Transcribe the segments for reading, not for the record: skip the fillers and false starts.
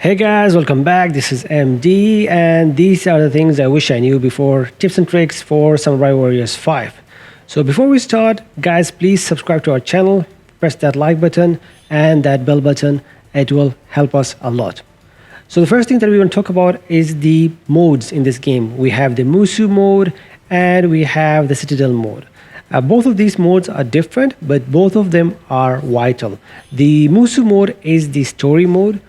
Hey guys, welcome back. This is MD, and these are the things I wish I knew before. Tips and tricks for Samurai Warriors 5. So before we start, guys, please subscribe to our channel, press that like button and that bell button. It will help us a lot. So the first thing that we want to talk about is the modes in this game. We have the Musu mode and we have the Citadel mode. Both of these modes are different, but both of them are vital. The Musu mode is the story mode,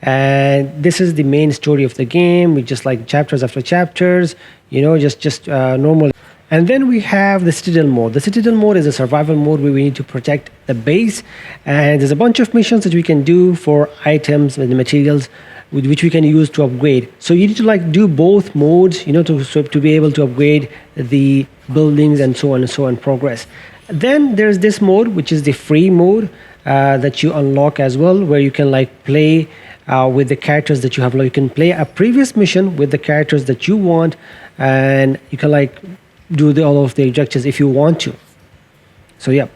and this is the main story of the game. We just like chapters after chapters, just normal. And then we have the Citadel mode. The Citadel mode is a survival mode where we need to protect the base, and there's a bunch of missions that we can do for items and the materials which we can use to upgrade. So you need to do both modes, to be able to upgrade the buildings and so on progress. Then there's this mode, which is the free mode that you unlock as well, where you can play with the characters that you have. You can play a previous mission with the characters that you want, and you can do all of the objectives if you want to. So yeah.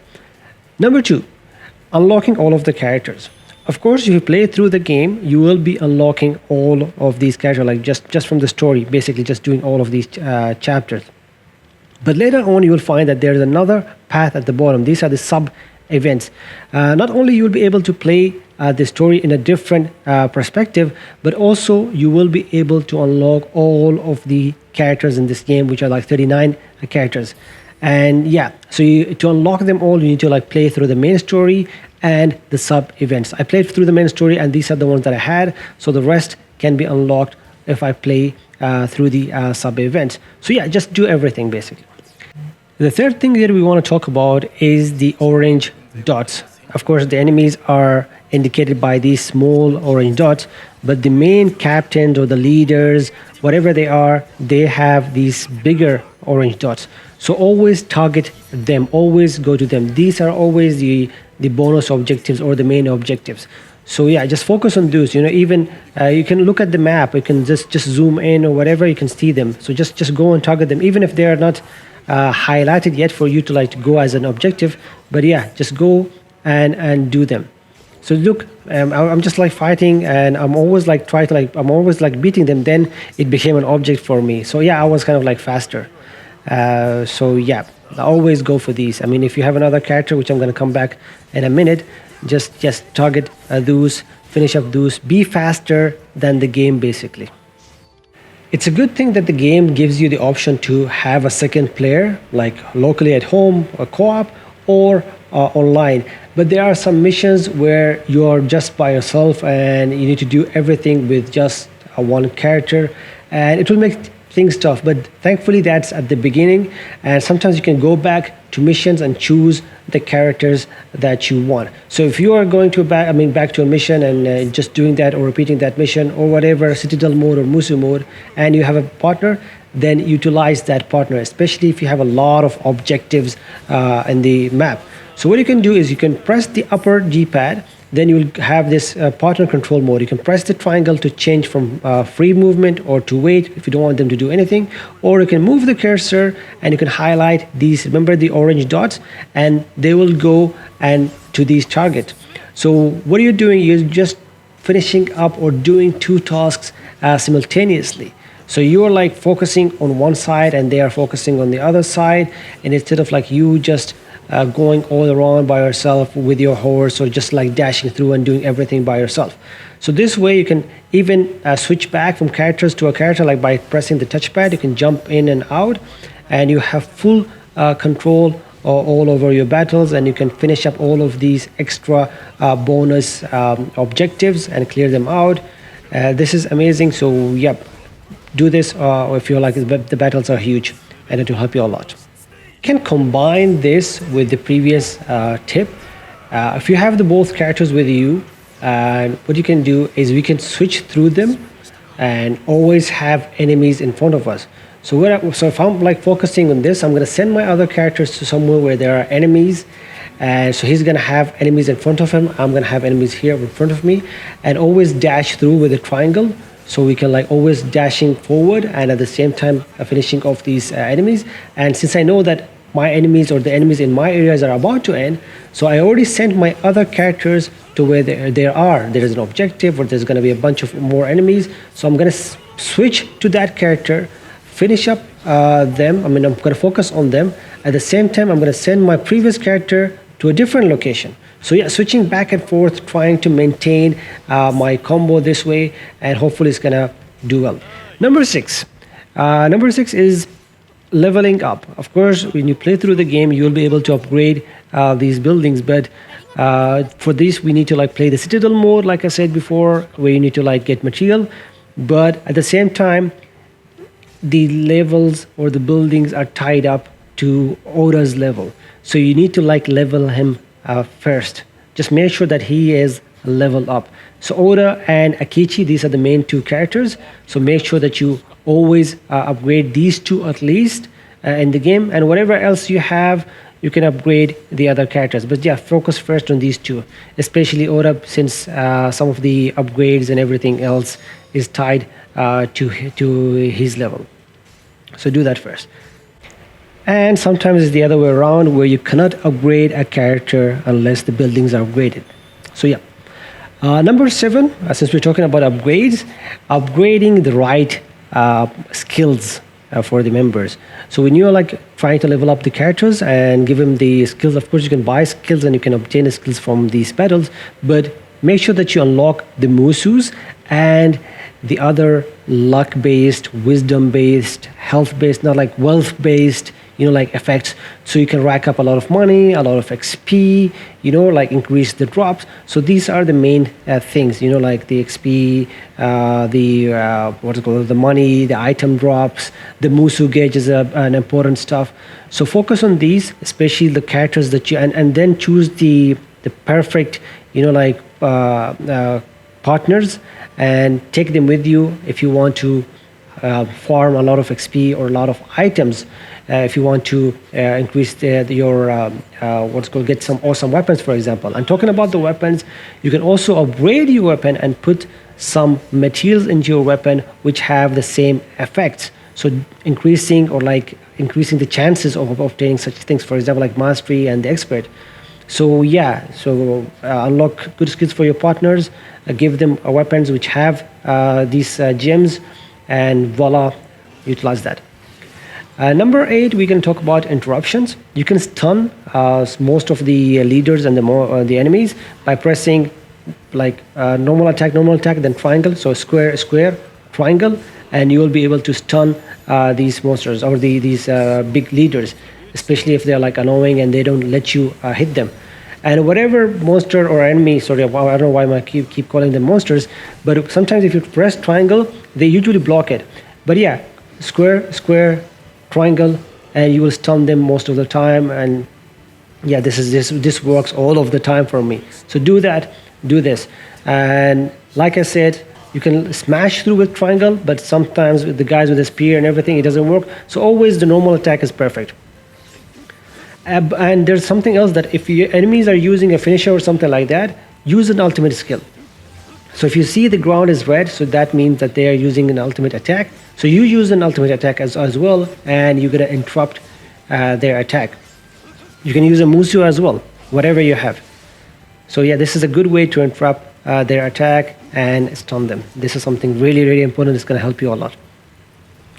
Number 2, unlocking all of the characters. Of course, if you play through the game, you will be unlocking all of these characters, just from the story, basically just doing all of these chapters. But later on, you will find that there's another path at the bottom. These are the sub-events. Not only you will be able to play the story in a different perspective, but also you will be able to unlock all of the characters in this game, which are 39 characters. And yeah, so to unlock them all, you need to play through the main story and the sub events. I played through the main story, and these are the ones that I had, so the rest can be unlocked if I play through the sub events. So yeah, just do everything basically. The third thing that we want to talk about is the orange dots. Of course, the enemies are indicated by these small orange dots, but the main captains or the leaders, whatever they are, they have these bigger orange dots. So always target them, always go to them. These are always the bonus objectives or the main objectives. So yeah, just focus on those. Even you can look at the map, you can just zoom in or whatever, you can see them. So just go and target them, even if they are not highlighted yet for you to go as an objective. But yeah, just go and do them. So look, I'm just fighting, and I'm always I'm always beating them. Then it became an object for me. So yeah, I was kind of faster. So yeah, always go for these. I mean, if you have another character, which I'm going to come back in a minute, just target those, finish up those, be faster than the game basically. It's a good thing that the game gives you the option to have a second player, locally at home, or co-op, or online. But there are some missions where you're just by yourself and you need to do everything with just one character, and it will make things tough. But thankfully that's at the beginning, and sometimes you can go back to missions and choose the characters that you want. So if you are going to back to a mission and just doing that or repeating that mission or whatever, Citadel mode or Musu mode, and you have a partner, then utilize that partner, especially if you have a lot of objectives in the map. So what you can do is you can press the upper D-pad, then you will have this partner control mode. You can press the triangle to change from free movement or to wait if you don't want them to do anything, or you can move the cursor and you can highlight these, remember the orange dots, and they will go and to these targets. So what you're doing is just finishing up or doing two tasks simultaneously. So you're focusing on one side and they are focusing on the other side, and instead of you just going all around by yourself with your horse, or just dashing through and doing everything by yourself. So this way you can even switch back from characters to a character, by pressing the touchpad. You can jump in and out, and you have full control all over your battles, and you can finish up all of these extra bonus objectives and clear them out. This is amazing. So yep, do this if you the battles are huge, and it will help you a lot. Can combine this with the previous tip. If you have the both characters with you, and what you can do is we can switch through them and always have enemies in front of us. So if I'm focusing on this, I'm going to send my other characters to somewhere where there are enemies, and so he's going to have enemies in front of him, I'm going to have enemies here in front of me, and always dash through with a triangle. So we can always dashing forward and at the same time finishing off these enemies. And since I know that my enemies or the enemies in my areas are about to end. So I already sent my other characters to where there is an objective, or there's going to be a bunch of more enemies. So I'm going to switch to that character, finish up them. I'm going to focus on them. At the same time, I'm going to send my previous character to a different location. So yeah, switching back and forth, trying to maintain my combo this way, and hopefully it's gonna do well. Number six is leveling up. Of course, when you play through the game, you'll be able to upgrade these buildings, but for this we need to like play the Citadel mode, like I said before, where you need to like get material, but at the same time, the levels or the buildings are tied up to Oda's level. So you need to like level him first. Just make sure that he is leveled up. So Oda and Akechi, these are the main two characters. So make sure that you always upgrade these two at least in the game, and whatever else you have, you can upgrade the other characters. But yeah, focus first on these two, especially Oda, since some of the upgrades and everything else is tied to his level. So do that first. And sometimes it's the other way around, where you cannot upgrade a character unless the buildings are upgraded. So yeah. Number 7, since we're talking about upgrades, upgrading the right skills for the members. So when you're like trying to level up the characters and give them the skills, of course you can buy skills and you can obtain the skills from these battles, but make sure that you unlock the Musus and the other luck-based, wisdom-based, health-based, not like wealth-based, like effects. So you can rack up a lot of money, a lot of XP, like increase the drops. So these are the main things, like the XP, the money, the item drops, the Musu gauge is an important stuff. So focus on these, especially the characters that you, and then choose the perfect, partners, and take them with you if you want to farm a lot of XP or a lot of items. If you want to increase your get some awesome weapons, for example. And talking about the weapons, you can also upgrade your weapon and put some materials into your weapon which have the same effects. So increasing the chances of obtaining such things, for example, like mastery and the expert. So yeah, unlock good skills for your partners, give them weapons which have these gems, and voila, utilize that. Number 8, we can talk about interruptions. You can stun most of the leaders and the enemies by pressing like normal attack, then triangle. So square, triangle, and you will be able to stun these monsters or these big leaders, especially if they're like annoying and they don't let you hit them. And whatever monster or enemy, sorry, I don't know why I keep calling them monsters, but sometimes if you press triangle, they usually block it. But yeah, square, triangle, and you will stun them most of the time. And yeah, this works all of the time for me. So do that, do this. And like I said, you can smash through with triangle, but sometimes with the guys with the spear and everything, it doesn't work. So always the normal attack is perfect. And there's something else, that if your enemies are using a finisher or something like that, use an ultimate skill. So if you see the ground is red, so that means that they are using an ultimate attack. So you use an ultimate attack as well, and you're going to interrupt their attack. You can use a Musu as well, whatever you have. So yeah, this is a good way to interrupt their attack and stun them. This is something really, really important. It's going to help you a lot.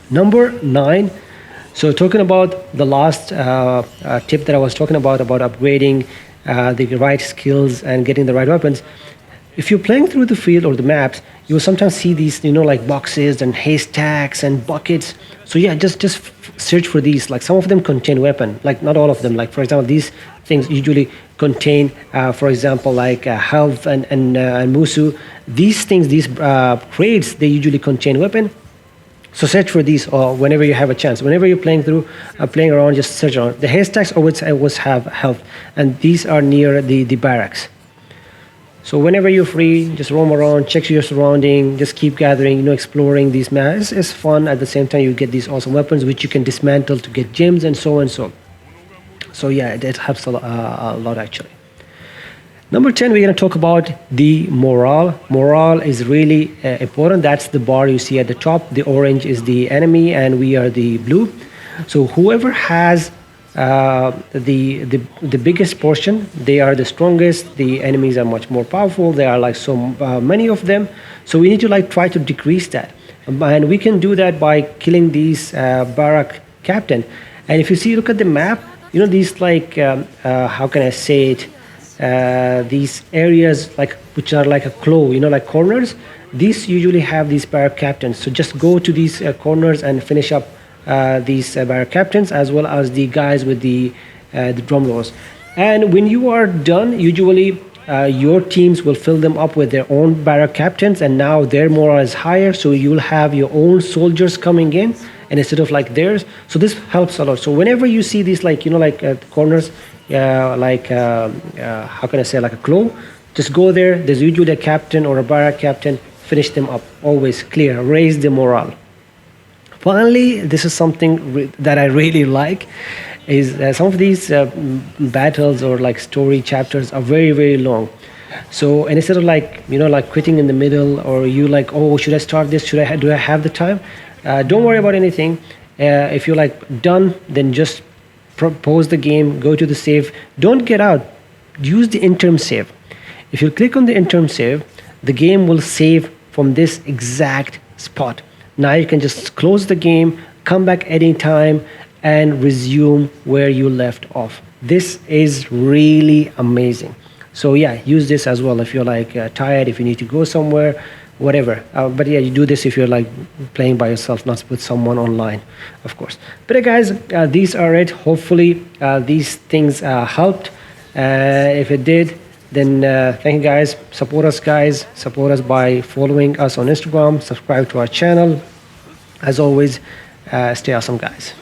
Number 9. So talking about the last tip that I was talking about upgrading the right skills and getting the right weapons. If you're playing through the field or the maps, you will sometimes see these, like boxes and haystacks and buckets. So yeah, just search for these. Like some of them contain weapon, like not all of them. Like for example, these things usually contain, for example, like health and Musu. These things, these crates, they usually contain weapon. So search for these whenever you have a chance. Whenever you're playing around, just search around. The haystacks always have health, and these are near the barracks. So whenever you're free, just roam around, check your surrounding, just keep gathering, exploring these maps. It's fun. At the same time, you get these awesome weapons which you can dismantle to get gems and so and so. So yeah, it helps a lot actually. Number 10, we're going to talk about the morale. Morale is really important. That's the bar you see at the top. The orange is the enemy, and we are the blue. So whoever has the biggest portion. They are the strongest. The enemies are much more powerful. There are like so many of them. So we need to like try to decrease that, and we can do that by killing these barrack captain. And if you see, look at the map. You know these like how can I say it? These areas like which are like a claw. You know, like corners. These usually have these barrack captains. So just go to these corners and finish up these barrack captains, as well as the guys with the drum rolls. And when you are done, usually your teams will fill them up with their own barrack captains, and now their morale is higher, so you'll have your own soldiers coming in, and instead of like theirs. So this helps a lot. So whenever you see these like corners, how can I say, like a claw, just go there. There's usually a captain or a barrack captain. Finish them up. Always clear. Raise the morale. Finally, this is something that I really like, is some of these battles or like story chapters are very, very long. So, and instead of like, like quitting in the middle, or you like, oh, should I start this? Do I have the time? Don't worry about anything. If you're like done, then just pause the game, go to the save. Don't get out. Use the interim save. If you click on the interim save, the game will save from this exact spot. Now you can just close the game, come back anytime, and resume where you left off. This is really amazing. So yeah, use this as well if you're like tired, if you need to go somewhere, whatever. But yeah, you do this if you're like playing by yourself, not with someone online, of course. But guys, these are it. Hopefully these things helped. If it did, then thank you guys. Support us, guys. Support us by following us on Instagram. Subscribe to our channel. As always, stay awesome, guys.